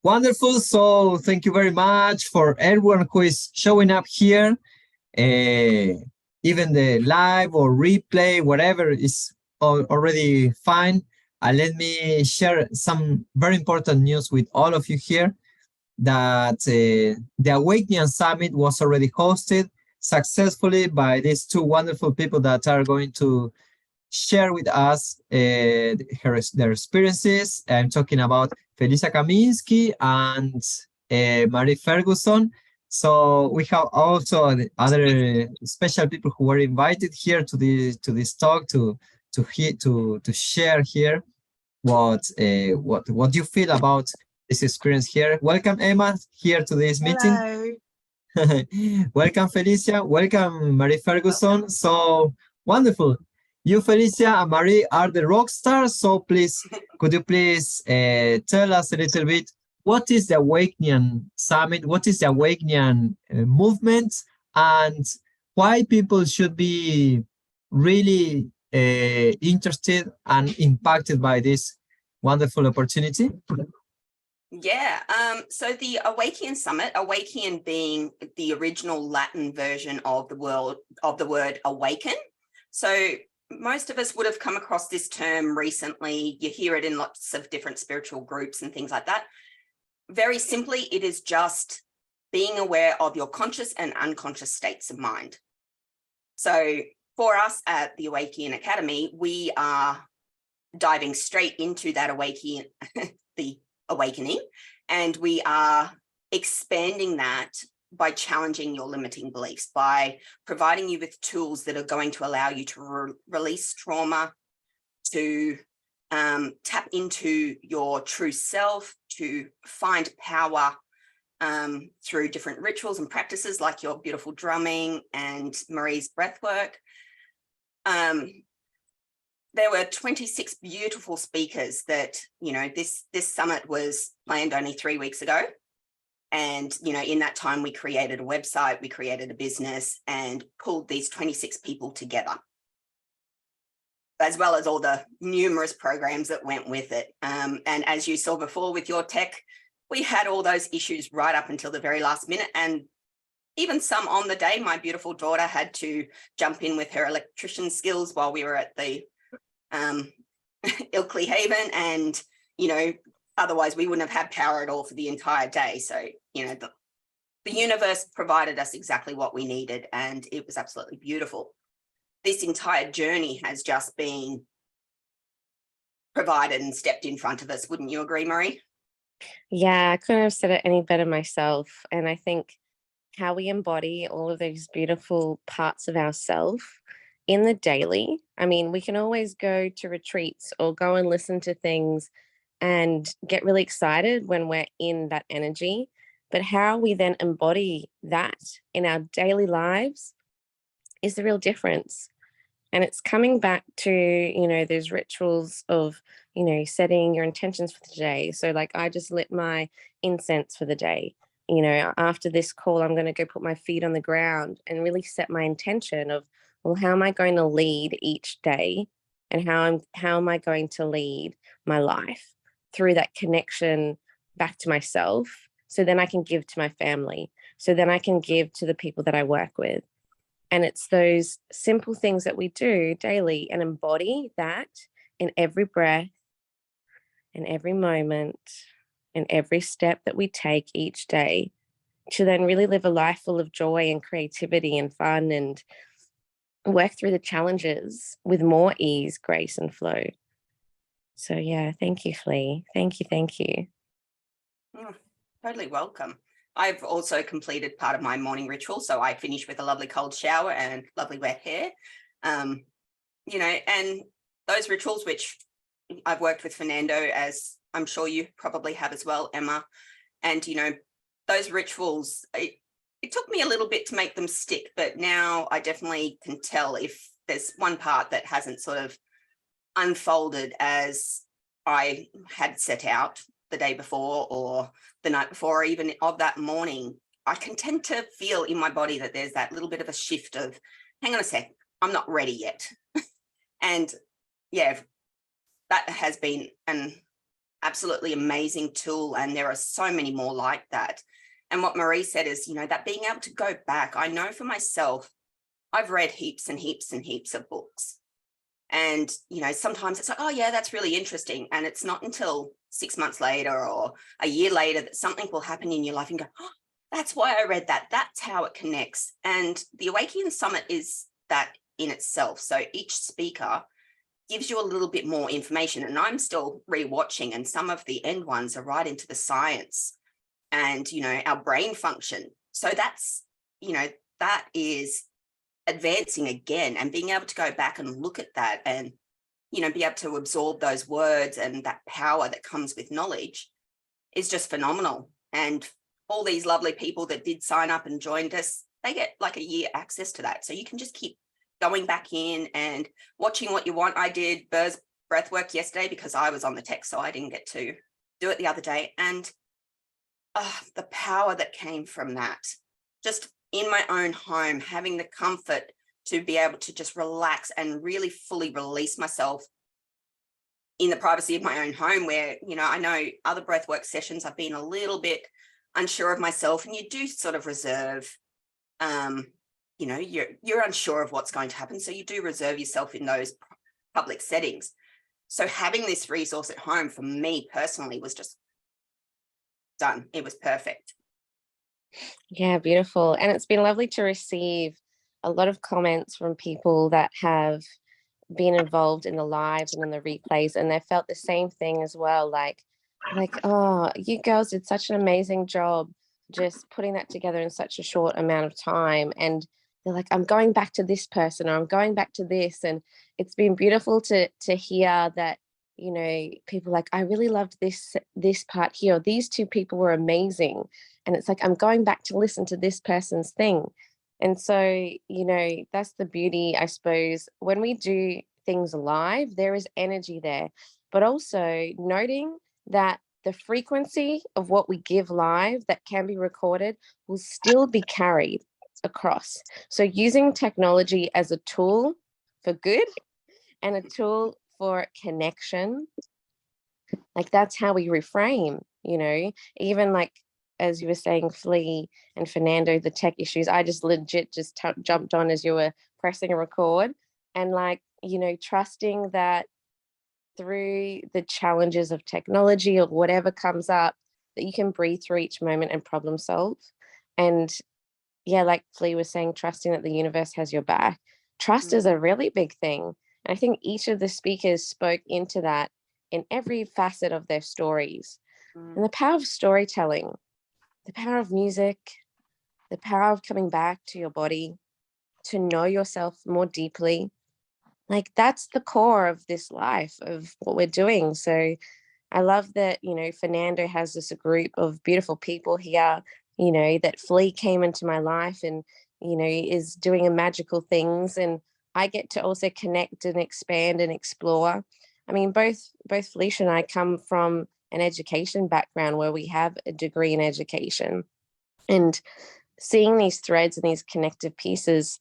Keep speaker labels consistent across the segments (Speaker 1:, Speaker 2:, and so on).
Speaker 1: Wonderful. So thank you very much for everyone who is showing up here. Even the live or replay, whatever is already fine. Let me share some very important news with all of you here that the Awaecnian Summit was already hosted successfully by these two wonderful people that are going to share with us their experiences. I'm talking about Felicia Kaminski and Marie Ferguson. So we have also the other special people who were invited here to this talk to share here what you feel about this experience here. Welcome, Emma, here to this meeting.
Speaker 2: Hello.
Speaker 1: Welcome, Felicia. Welcome, Marie Ferguson. So wonderful. You, Felicia, and Marie are the rock stars. So please, could you please tell us a little bit, what is the Awaecnian Summit? What is the Awaecnian movement? And why people should be really interested and impacted by this wonderful opportunity?
Speaker 2: Yeah, so the Awaecnian Summit, Awaecnian being the original Latin version of the word awaken. So most of us would have come across this term recently. You hear it in lots of different spiritual groups and things like that. Very simply, it is just being aware of your conscious and unconscious states of mind. So for us at the Awaecnian Academy, we are diving straight into that awakening, and we are expanding that by challenging your limiting beliefs, by providing you with tools that are going to allow you to release trauma, to tap into your true self, to find power through different rituals and practices like your beautiful drumming and Marie's breath work. There were 26 beautiful speakers that, this summit was planned only 3 weeks ago. And, in that time, we created a website, we created a business and pulled these 26 people together, as well as all the numerous programs that went with it. And as you saw before with your tech, we had all those issues right up until the very last minute. And even some on the day, my beautiful daughter had to jump in with her electrician skills while we were at the Ilkley Haven, and otherwise we wouldn't have had power at all for the entire day. So the universe provided us exactly what we needed, and it was absolutely beautiful. This entire journey has just been provided and stepped in front of us. Wouldn't you agree, Marie?
Speaker 3: Yeah, I couldn't have said it any better myself. And I think how we embody all of these beautiful parts of ourselves in the daily. I mean, we can always go to retreats or go and listen to things and get really excited when we're in that energy. But how we then embody that in our daily lives is the real difference. And it's coming back to, those rituals of, setting your intentions for the day. So like I just lit my incense for the day. After this call, I'm going to go put my feet on the ground and really set my intention of, well, how am I going to lead each day, and how am I going to lead my life through that connection back to myself, so then I can give to my family, so then I can give to the people that I work with. And it's those simple things that we do daily and embody that in every breath, in every moment, in every step that we take each day, to then really live a life full of joy and creativity and fun, and work through the challenges with more ease, grace, and flow. So yeah, thank you, Flea. Thank you.
Speaker 2: Totally welcome. I've also completed part of my morning ritual. So I finish with a lovely cold shower and lovely wet hair. And those rituals, which I've worked with Fernando, as I'm sure you probably have as well, Emma. And, those rituals, it took me a little bit to make them stick, but now I definitely can tell if there's one part that hasn't sort of unfolded as I had set out the day before or the night before, or even of that morning. I can tend to feel in my body that there's that little bit of a shift of, hang on a sec, I'm not ready yet. And yeah, that has been an absolutely amazing tool. And there are so many more like that. And what Marie said is, that being able to go back, I know for myself, I've read heaps and heaps and heaps of books. And, sometimes it's like, oh yeah, that's really interesting. And it's not until 6 months later or a year later that something will happen in your life and go, oh, that's why I read that. That's how it connects. And the Awaecnian Summit is that in itself. So each speaker gives you a little bit more information. And I'm still rewatching, and some of the end ones are right into the science and, our brain function. So that's, that is advancing again, and being able to go back and look at that and, be able to absorb those words and that power that comes with knowledge is just phenomenal. And all these lovely people that did sign up and joined us, they get like a year access to that. So you can just keep going back in and watching what you want. I did Burr's breathwork yesterday because I was on the tech, so I didn't get to do it the other day. And the power that came from that, just in my own home, having the comfort to be able to just relax and really fully release myself in the privacy of my own home, where, I know other breathwork sessions I've been a little bit unsure of myself, and you do sort of reserve, you're unsure of what's going to happen. So you do reserve yourself in those public settings. So having this resource at home for me personally was just done. It was perfect.
Speaker 3: Yeah, beautiful. And it's been lovely to receive a lot of comments from people that have been involved in the lives and in the replays, and they felt the same thing as well. Like, oh, you girls did such an amazing job just putting that together in such a short amount of time. And they're like, I'm going back to this person, or I'm going back to this. And it's been beautiful to hear that, people like, I really loved this part here. These two people were amazing. And it's like, I'm going back to listen to this person's thing. And so, that's the beauty, I suppose, when we do things live, there is energy there, but also noting that the frequency of what we give live that can be recorded will still be carried across. So using technology as a tool for good and a tool for connection, like that's how we reframe, even like, as you were saying, Flea and Fernando, the tech issues, I just legit just jumped on as you were pressing a record, and like, trusting that through the challenges of technology or whatever comes up, that you can breathe through each moment and problem solve. And yeah, like Flea was saying, trusting that the universe has your back. Trust is a really big thing. And I think each of the speakers spoke into that in every facet of their stories. And the power of storytelling, the power of music, the power of coming back to your body, to know yourself more deeply. Like that's the core of this life, of what we're doing. So I love that, Fernando has this group of beautiful people here, that Flea came into my life and, is doing magical things. And I get to also connect and expand and explore. I mean, both Felicia and I come from an education background where we have a degree in education, and seeing these threads and these connective pieces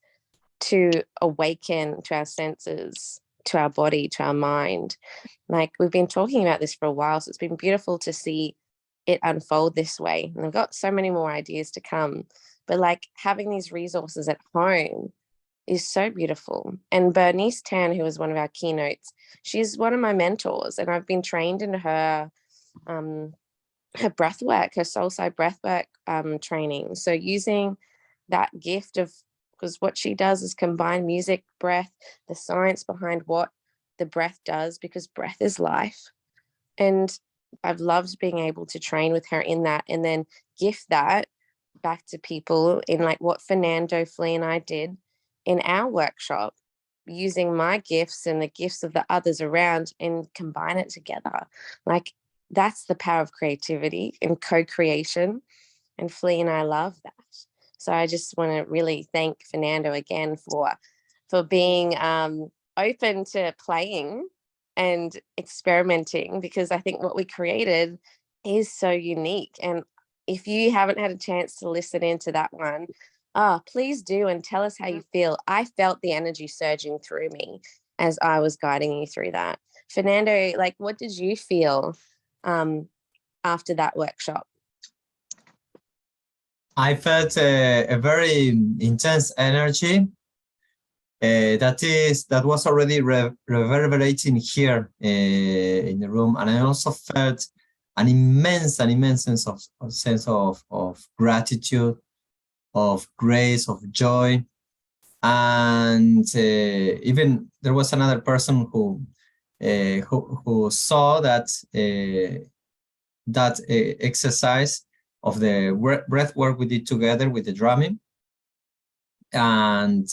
Speaker 3: to awaken to our senses, to our body, to our mind. Like we've been talking about this for a while, so it's been beautiful to see it unfold this way. And I've got so many more ideas to come, but like having these resources at home is so beautiful. And Bernice Tan, who was one of our keynotes, she's one of my mentors, and I've been trained in her breath work, her soul side breath work training. So using that gift of, because what she does is combine music, breath, the science behind what the breath does, because breath is life. And I've loved being able to train with her in that, and then gift that back to people in like what Fernando, Flea, and I did in our workshop, using my gifts and the gifts of the others around and combine it together. Like that's the power of creativity and co-creation. And Flea and I love that. So I just want to really thank Fernando again for being open to playing and experimenting, because I think what we created is so unique. And if you haven't had a chance to listen into that one, please do, and tell us how you feel. I felt the energy surging through me as I was guiding you through that. Fernando, like, what did you feel after that workshop?
Speaker 1: I felt a very intense energy that was already reverberating here in the room, and I also felt an immense sense of gratitude, of grace, of joy, and even there was another person who saw that exercise of the breath work we did together with the drumming. And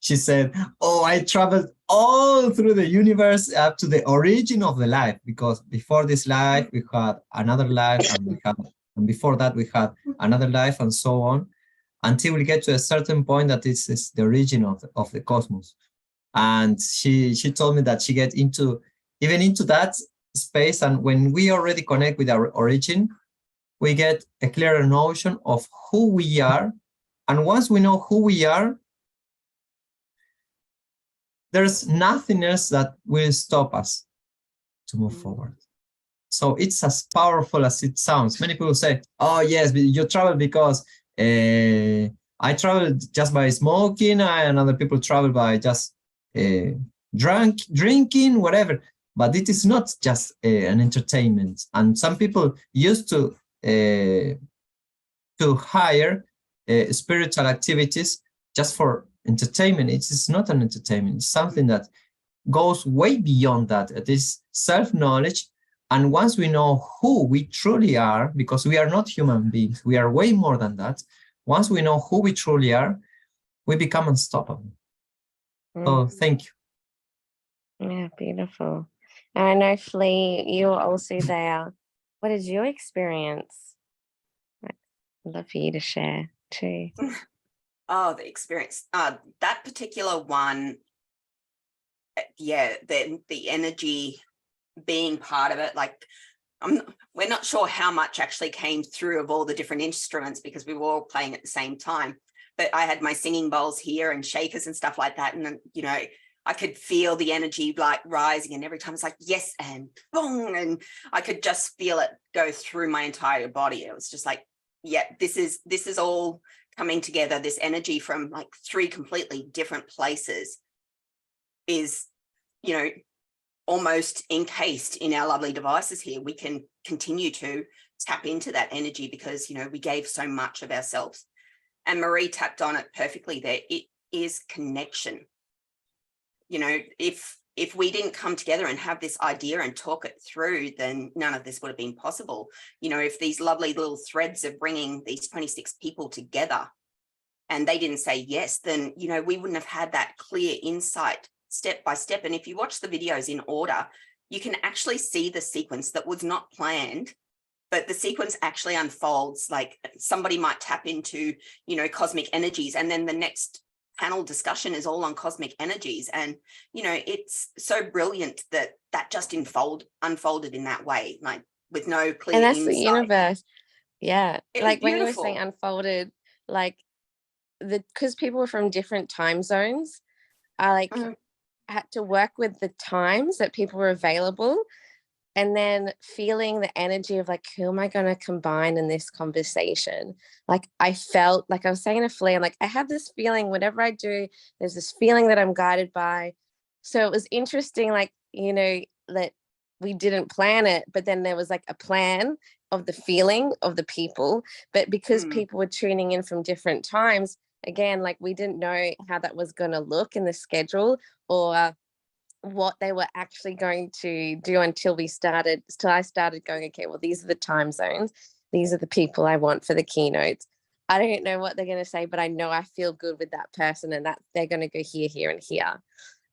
Speaker 1: she said, oh, I traveled all through the universe up to the origin of the life, because before this life we had another life, and before that we had another life, and so on, until we get to a certain point that this is the origin of the cosmos. And she told me that she get into that space, and when we already connect with our origin, we get a clearer notion of who we are. And once we know who we are, there's nothing else that will stop us to move forward. So it's as powerful as it sounds. Many people say, oh yes, you travel because I traveled just by smoking, and other people travel by just drinking, whatever. But it is not just an entertainment. And some people used to hire spiritual activities just for entertainment. It is not an entertainment. It's something that goes way beyond that. It is self-knowledge. And once we know who we truly are, because we are not human beings, we are way more than that. Once we know who we truly are, we become unstoppable. So thank you.
Speaker 3: Yeah, beautiful. And I know, Flea, you were also there. What is your experience? I'd love for you to share too.
Speaker 2: Oh, the experience. That particular one, yeah, the energy being part of it, like we're not sure how much actually came through of all the different instruments, because we were all playing at the same time. But I had my singing bowls here and shakers and stuff like that, and then, you know, I could feel the energy like rising, and every time it's like yes and boom, and I could just feel it go through my entire body. It was just like, yeah, this is all coming together. This energy from like 3 completely different places is, you know, almost encased in our lovely devices here. We can continue to tap into that energy because, you know, we gave so much of ourselves. And Marie tapped on it perfectly there. It is connection. You know, if we didn't come together and have this idea and talk it through, then none of this would have been possible. You know, if these lovely little threads of bringing these 26 people together and they didn't say yes, then, you know, we wouldn't have had that clear insight step by step. And if you watch the videos in order, you can actually see the sequence that was not planned, but the sequence actually unfolds. Like somebody might tap into, you know, cosmic energies, and then the next panel discussion is all on cosmic energies. And, you know, it's so brilliant that just unfolded in that way, like with no clear
Speaker 3: and that's
Speaker 2: insight.
Speaker 3: The universe. Yeah. Like when you were
Speaker 2: beautiful.
Speaker 3: saying unfolded, like because people were from different time zones, I like had to work with the times that people were available, and then feeling the energy of like, who am I going to combine in this conversation? Like I felt like I was saying to Flea, I'm like, I have this feeling whatever I do, there's this feeling that I'm guided by. So it was interesting, like, you know, that we didn't plan it, but then there was like a plan of the feeling of the people. But because people were tuning in from different times, again, like we didn't know how that was going to look in the schedule or what they were actually going to do until I started going, okay, well, these are the time zones. These are the people I want for the keynotes. I don't know what they're going to say, but I know I feel good with that person and that they're going to go here, here, and here.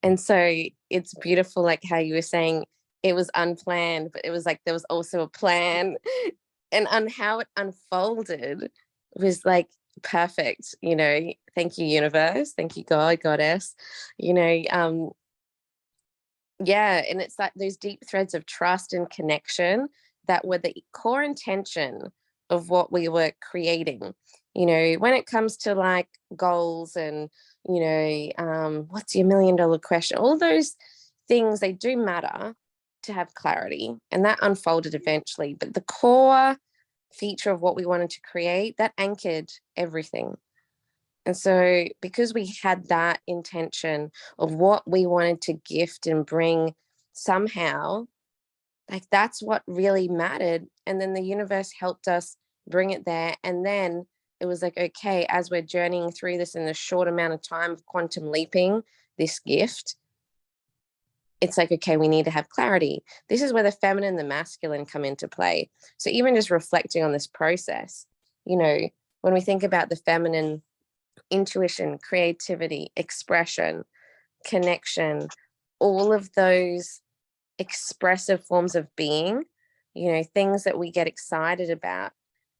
Speaker 3: And so it's beautiful, like how you were saying it was unplanned, but it was like there was also a plan, and on how it unfolded was like perfect. You know, thank you, universe. Thank you, God, goddess. You know, yeah, and it's like those deep threads of trust and connection that were the core intention of what we were creating. You know, when it comes to like goals and, you know, what's your $1 million question, all those things, they do matter, to have clarity, and that unfolded eventually. But the core feature of what we wanted to create, that anchored everything. And so because we had that intention of what we wanted to gift and bring somehow, like that's what really mattered. And then the universe helped us bring it there. And then it was like, okay, as we're journeying through this in a short amount of time of quantum leaping this gift, it's like, okay, we need to have clarity. This is where the feminine and the masculine come into play. So even just reflecting on this process, you know, when we think about the feminine, intuition, creativity, expression, connection, all of those expressive forms of being, you know, things that we get excited about,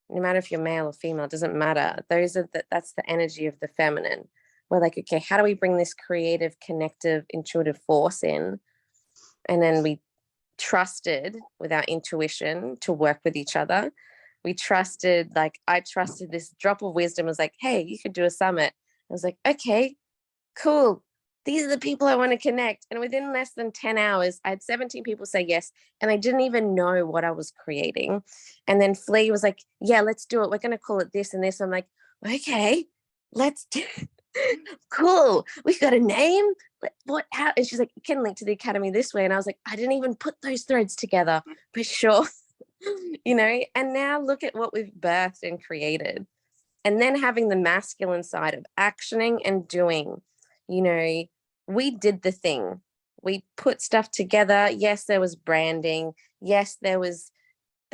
Speaker 3: no matter if you're male or female, it doesn't matter. Those are that's the energy of the feminine. We're like, okay, how do we bring this creative, connective, intuitive force in? And then we trusted with our intuition to work with each other. We trusted, like I trusted this drop of wisdom was like, hey, you could do a summit. I was like, okay, cool. These are the people I want to connect. And within less than 10 hours, I had 17 people say yes. And I didn't even know what I was creating. And then Flea was like, yeah, let's do it. We're going to call it this and this. I'm like, okay, let's do it. Cool. We've got a name. What? How? And she's like, you can link to the academy this way. And I was like, I didn't even put those threads together for sure. You know, and now look at what we've birthed and created. And then having the masculine side of actioning and doing, you know, we did the thing. We put stuff together. Yes, there was branding. Yes, there was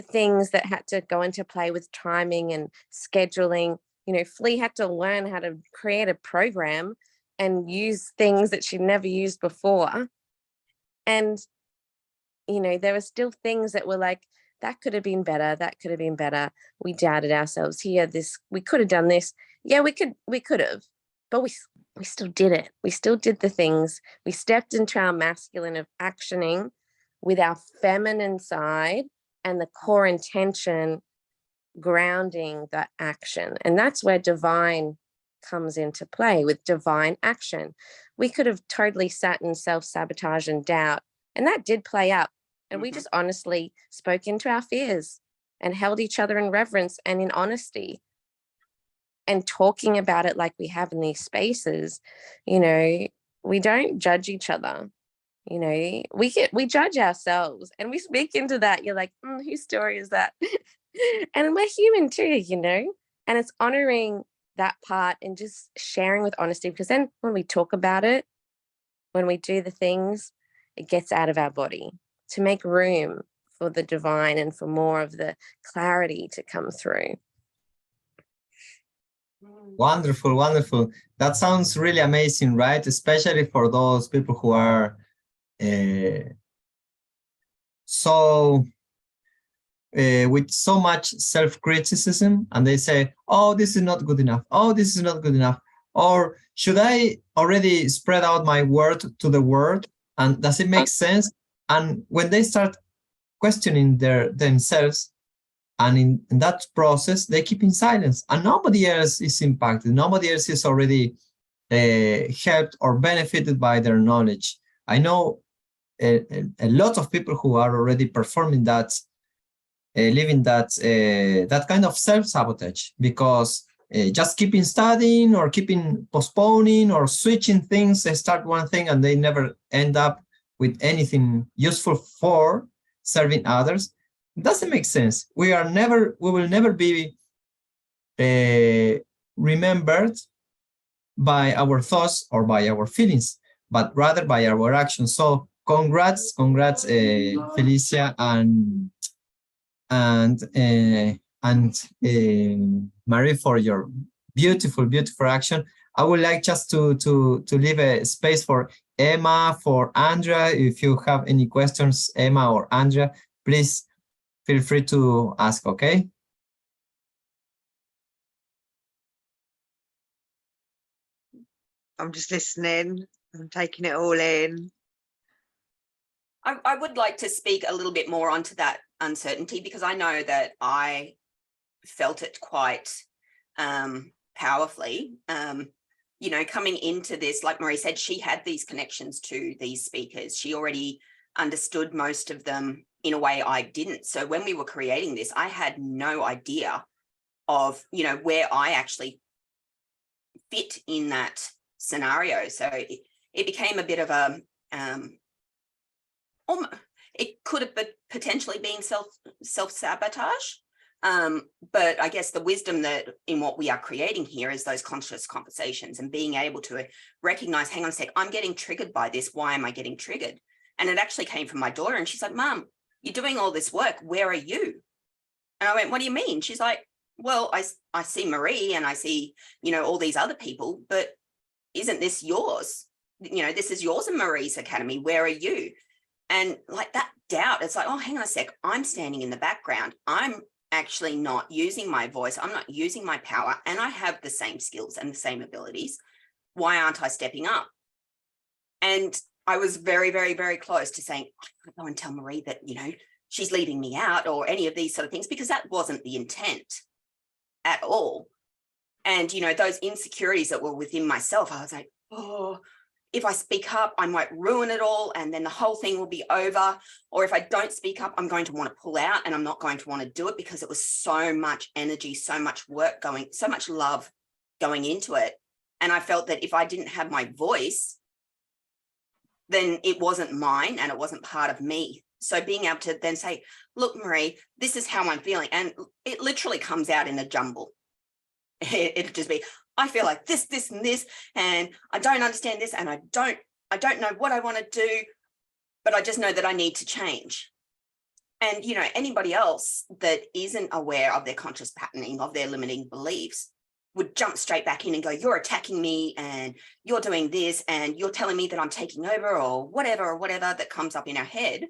Speaker 3: things that had to go into play with timing and scheduling. You know, Flea had to learn how to create a program and use things that she'd never used before. And, you know, there were still things that were like, that could have been better. That could have been better. We doubted ourselves here. We could have done this. Yeah, we could have, but we still did it. We still did the things. We stepped into our masculine of actioning with our feminine side and the core intention grounding that action. And that's where divine comes into play with divine action. We could have totally sat in self-sabotage and doubt, and that did play up. And we just honestly spoke into our fears and held each other in reverence and in honesty and talking about it like we have in these spaces. You know, we don't judge each other. You know, we judge ourselves and we speak into that. You're like, whose story is that? And we're human too, you know, and it's honoring that part and just sharing with honesty, because then when we talk about it, when we do the things, it gets out of our body to make room for the divine and for more of the clarity to come through.
Speaker 1: Wonderful, wonderful. That sounds really amazing, right? Especially for those people who are with so much self-criticism, and they say, oh, this is not good enough. Oh, this is not good enough. Or should I already spread out my word to the world? And does it make sense? And when they start questioning themselves, and in that process, they keep in silence, and nobody else is impacted. Nobody else is already helped or benefited by their knowledge. I know a lot of people who are already performing that, living that kind of self-sabotage, because just keeping studying or keeping postponing or switching things. They start one thing and they never end up with anything useful for serving others. It doesn't make sense. We will never be remembered by our thoughts or by our feelings, but rather by our actions. So congrats, Felicia and Marie, for your beautiful action. I would like just to leave a space for Emma, for Andrea. If you have any questions, Emma or Andrea, please feel free to ask, okay?
Speaker 4: I'm just listening. I'm taking it all in.
Speaker 2: I would like to speak a little bit more onto that uncertainty, because I know that I felt it quite powerfully. You know, coming into this, like Marie said, she had these connections to these speakers. She already understood most of them in a way I didn't. So when we were creating this, I had no idea of, you know, where I actually fit in that scenario. So it became a bit of a, it could have potentially been self-sabotage. But I guess the wisdom that in what we are creating here is those conscious conversations and being able to recognize, hang on a sec, I'm getting triggered by this. Why am I getting triggered? And it actually came from my daughter, and she's like, Mom, you're doing all this work. Where are you? And I went, what do you mean? She's like, well, I see Marie and I see, you know, all these other people, but isn't this yours? You know, this is yours and Marie's Academy. Where are you? And like that doubt, it's like, oh, hang on a sec. I'm standing in the background. I'm actually not using my voice. I'm not using my power. And I have the same skills and the same abilities. Why aren't I stepping up? And I was very, very, very close to saying, I can't go and tell Marie that, you know, she's leaving me out or any of these sort of things, because that wasn't the intent at all. And, you know, those insecurities that were within myself, I was like, oh, if I speak up, I might ruin it all. And then the whole thing will be over. Or if I don't speak up, I'm going to want to pull out and I'm not going to want to do it, because it was so much energy, so much work going, so much love going into it. And I felt that if I didn't have my voice, then it wasn't mine and it wasn't part of me. So being able to then say, look, Marie, this is how I'm feeling. And it literally comes out in a jumble. It'll just be, I feel like this, this, and this, and I don't understand this, and I don't know what I want to do, but I just know that I need to change. And, you know, anybody else that isn't aware of their conscious patterning, of their limiting beliefs, would jump straight back in and go, you're attacking me and you're doing this and you're telling me that I'm taking over or whatever that comes up in our head.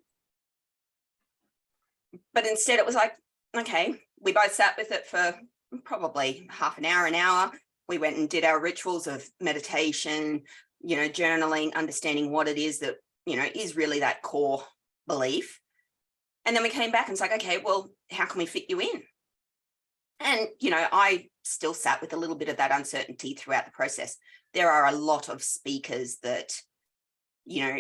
Speaker 2: But instead it was like, okay, we both sat with it for probably half an hour. We went and did our rituals of meditation, you know, journaling, understanding what it is that, you know, is really that core belief. And then we came back and it's like, okay, well, how can we fit you in? And, you know, I still sat with a little bit of that uncertainty throughout the process. There are a lot of speakers that, you know,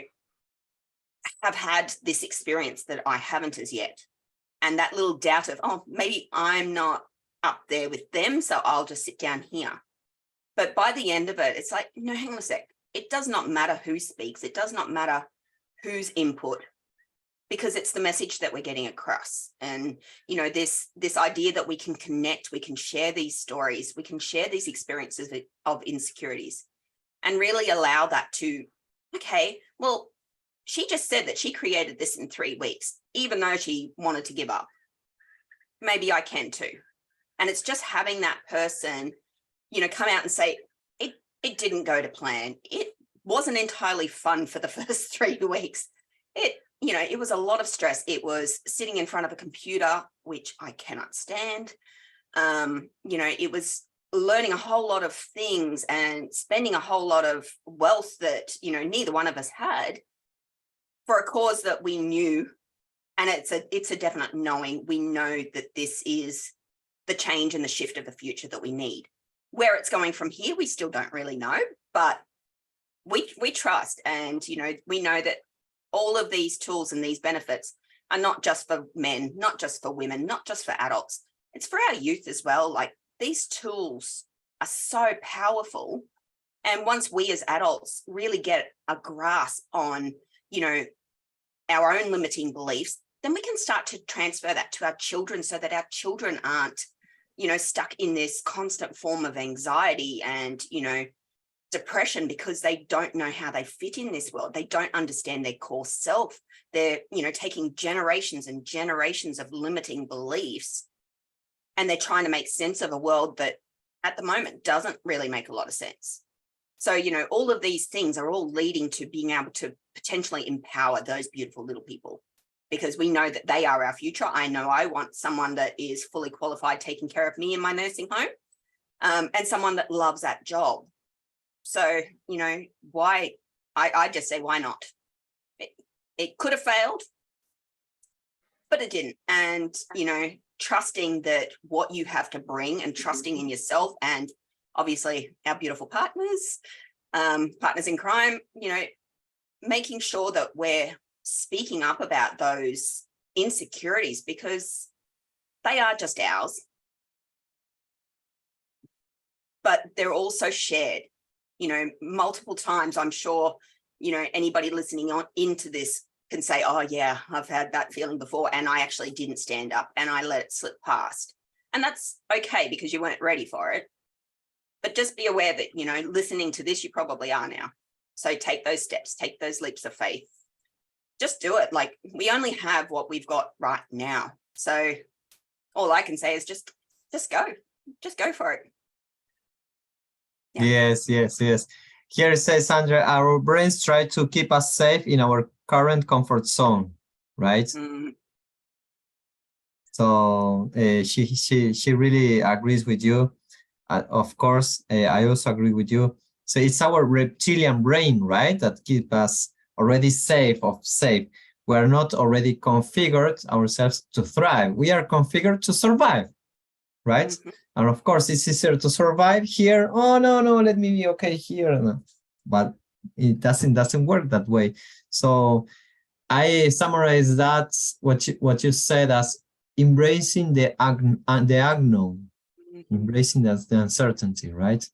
Speaker 2: have had this experience that I haven't as yet. And that little doubt of, oh, maybe I'm not up there with them, so I'll just sit down here. But by the end of it, it's like, no, hang on a sec. It does not matter who speaks. It does not matter whose input, because it's the message that we're getting across. And, you know, this idea that we can connect, we can share these stories, we can share these experiences of insecurities and really allow that to, okay, well, she just said that she created this in 3 weeks, even though she wanted to give up. Maybe I can too. And it's just having that person, you know, come out and say, it didn't go to plan. It wasn't entirely fun for the first 3 weeks. You know, it was a lot of stress. It was sitting in front of a computer, which I cannot stand. You know, it was learning a whole lot of things and spending a whole lot of wealth that, you know, neither one of us had for a cause that we knew. And it's a definite knowing. We know that this is the change and the shift of the future that we need. Where it's going from here, we still don't really know, but we trust. And, you know, we know that all of these tools and these benefits are not just for men, not just for women, not just for adults. It's for our youth as well. Like, these tools are so powerful. And once we as adults really get a grasp on, you know, our own limiting beliefs, then we can start to transfer that to our children so that our children aren't, you know, stuck in this constant form of anxiety and, you know, depression, because they don't know how they fit in this world. They don't understand their core self. They're, you know, taking generations and generations of limiting beliefs, and they're trying to make sense of a world that at the moment doesn't really make a lot of sense. So, you know, all of these things are all leading to being able to potentially empower those beautiful little people, because we know that they are our future. I know I want someone that is fully qualified taking care of me in my nursing home, and someone that loves that job. So, you know, why, I just say, why not? It could have failed, but it didn't. And, you know, trusting that what you have to bring and trusting in yourself, and obviously our beautiful partners in crime, you know, making sure that we're speaking up about those insecurities, because they are just ours, but they're also shared, you know, multiple times. I'm sure, you know, anybody listening on into this can say, oh yeah, I've had that feeling before, and I actually didn't stand up and I let it slip past. And that's okay, because you weren't ready for it. But just be aware that, you know, listening to this, you probably are now. So take those steps, take those leaps of faith. Just do it. Like, we only have what we've got right now. So all I can say is just go for it. Yeah.
Speaker 1: Yes. Here it says, Sandra, our brains try to keep us safe in our current comfort zone, right? So she really agrees with you. Of course, I also agree with you. So it's our reptilian brain, right, that keep us already safe. We're not already configured ourselves to thrive. We are configured to survive, right? Mm-hmm. And of course, it's easier to survive here. Oh, no, let me be okay here. But it doesn't work that way. So I summarize that, what you said, as embracing the unknown, embracing the uncertainty, right?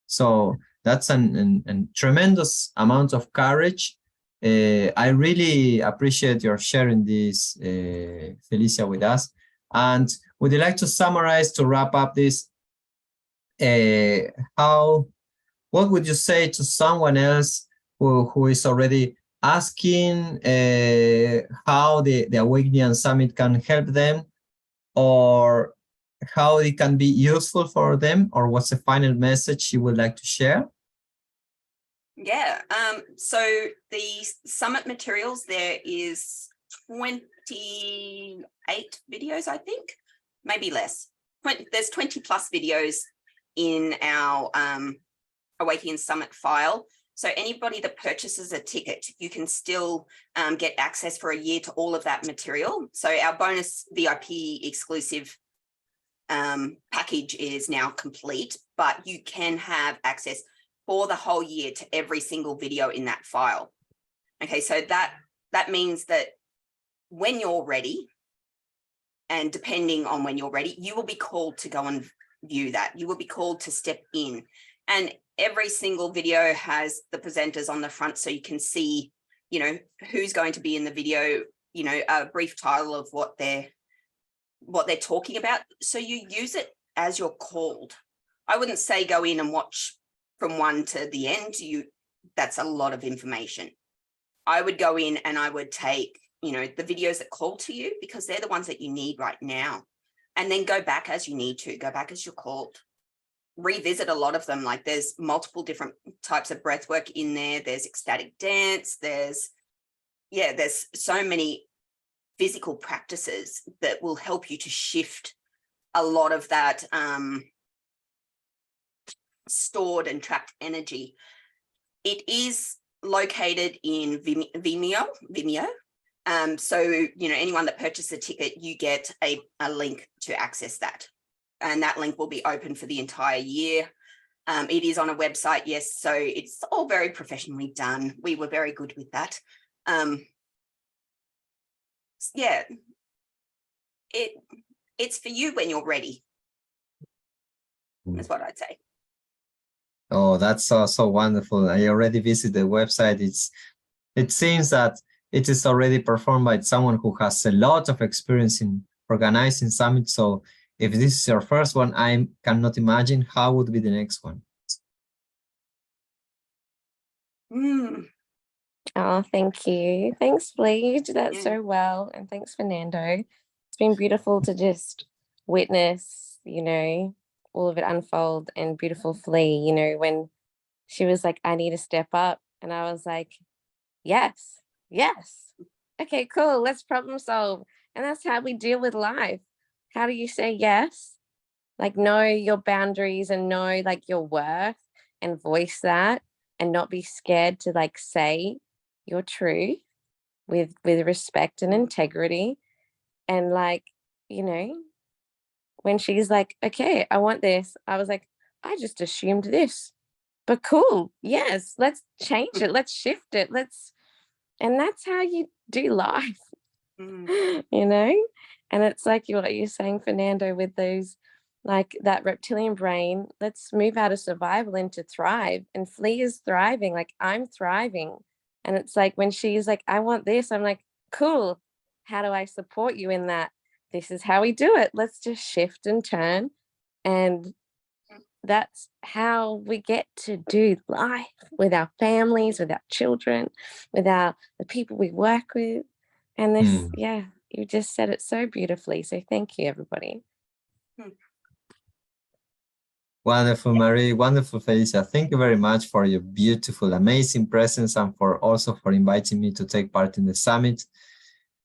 Speaker 1: So that's a tremendous amount of courage. I really appreciate your sharing this, Felicia, with us. And would you like to summarize, to wrap up this? What would you say to someone else who is already asking how the Awaecnian Summit can help them, or how it can be useful for them, or what's the final message you would like to share?
Speaker 2: Yeah, so the summit materials, there is 28 videos, I think, maybe less. There's 20 plus videos in our Awaecnian Summit file. So anybody that purchases a ticket, you can still get access for a year to all of that material. So our bonus VIP exclusive package is now complete, but you can have access for the whole year to every single video in that file. Okay, so that means that when you're ready, and depending on when you're ready, you will be called to go and view that. You will be called to step in. And every single video has the presenters on the front, so you can see, you know, who's going to be in the video, you know, a brief title of what they're talking about. So you use it as you're called. I wouldn't say go in and watch from one to the end. That's a lot of information. I would go in and I would take, you know, the videos that call to you, because they're the ones that you need right now. And then go back as you need to, go back as you're called. Revisit a lot of them. Like, there's multiple different types of breath work in there. There's ecstatic dance. There's so many physical practices that will help you to shift a lot of that stored and trapped energy. It is located in Vimeo. So, you know, anyone that purchases a ticket, you get a link to access that. And that link will be open for the entire year. It is on a website, yes. So it's all very professionally done. We were very good with that. Yeah, it's for you when you're ready. That's what I'd say.
Speaker 1: Oh, that's so wonderful. I already visited the website. It seems that it is already performed by someone who has a lot of experience in organizing summits. So if this is your first one, I cannot imagine how would be the next one.
Speaker 3: Oh, thank you. Thanks, Flee. You did that so well. And thanks, Fernando. It's been beautiful to just witness, you know, all of it unfold. And beautiful Flee, you know, when she was like, I need to step up. And I was like, yes. Okay, cool. Let's problem solve. And that's how we deal with life. How do you say yes? Like, know your boundaries and know like your worth and voice that, and not be scared to like say your truth with respect and integrity. And like, you know, when she's like, okay, I want this, I was like, I just assumed this, but cool. Yes, let's change it. Let's shift it. Let's And that's how you do life,
Speaker 2: Mm.
Speaker 3: you know? And it's like what you're saying, Fernando, with those, like that reptilian brain, let's move out of survival into thrive. And Flea is thriving, like I'm thriving. And it's like when she's like, I want this, I'm like, cool. How do I support you in that? This is how we do it. Let's just shift and turn. And that's how we get to do life with our families, with our children, with the people we work with. And this, yeah, you just said it so beautifully. So thank you, everybody.
Speaker 1: Wonderful, Marie. Wonderful, Felicia. Thank you very much for your beautiful, amazing presence and for inviting me to take part in the summit.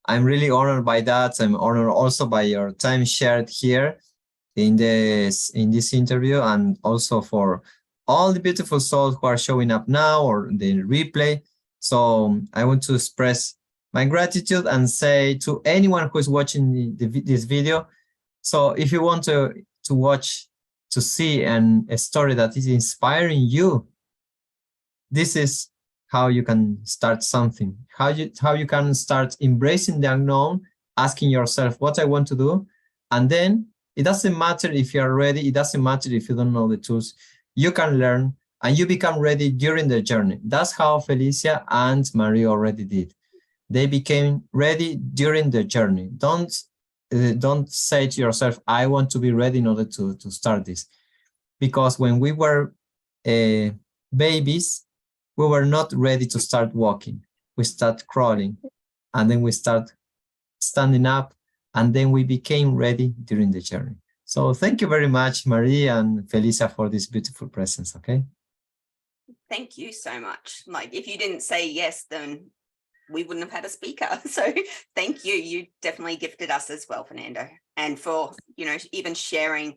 Speaker 1: I'm really honored by that. I'm honored also by your time shared here in this interview, and also for all the beautiful souls who are showing up now or the replay. So I want to express my gratitude and say to anyone who is watching this video, so if you want to watch, to see a story that is inspiring you, this is how you can start something, how you can start embracing the unknown, asking yourself what I want to do, and then it doesn't matter if you are ready, it doesn't matter if you don't know the tools, you can learn and you become ready during the journey. That's how Felicia and Marie already did. They became ready during the journey. Don't say to yourself, I want to be ready in order to start this. Because when we were babies, we were not ready to start walking. We start crawling, and then we start standing up, and then we became ready during the journey. So thank you very much, Marie and Felicia, for this beautiful presence, okay?
Speaker 2: Thank you so much. Like, if you didn't say yes, then we wouldn't have had a speaker. So thank you. You definitely gifted us as well, Fernando. And for, you know, even sharing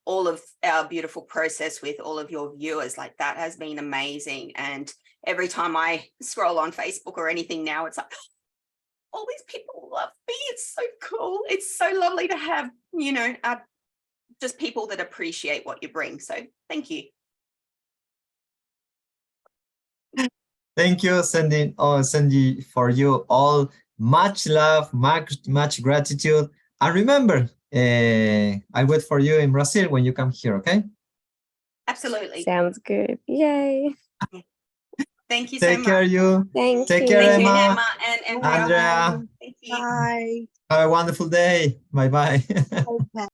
Speaker 2: all of our beautiful process with all of your viewers, like that has been amazing. And every time I scroll on Facebook or anything now, it's like, all these people love me. It's so cool. It's so lovely to have, you know, just people that appreciate what you bring. So thank you.
Speaker 1: Thank you, sending for you all much love, much gratitude. And remember, I wait for you in Brazil when you come here, okay?
Speaker 2: Absolutely.
Speaker 3: Sounds good. Yay.
Speaker 2: Thank you so
Speaker 1: Take
Speaker 2: much.
Speaker 1: care, you.
Speaker 3: Thank
Speaker 1: Take
Speaker 3: you.
Speaker 1: care,
Speaker 2: Thank you,
Speaker 1: Emma.
Speaker 2: Emma and
Speaker 1: Andrea.
Speaker 2: Thank you.
Speaker 4: Bye.
Speaker 1: Have a wonderful day. Bye-bye.
Speaker 4: Okay.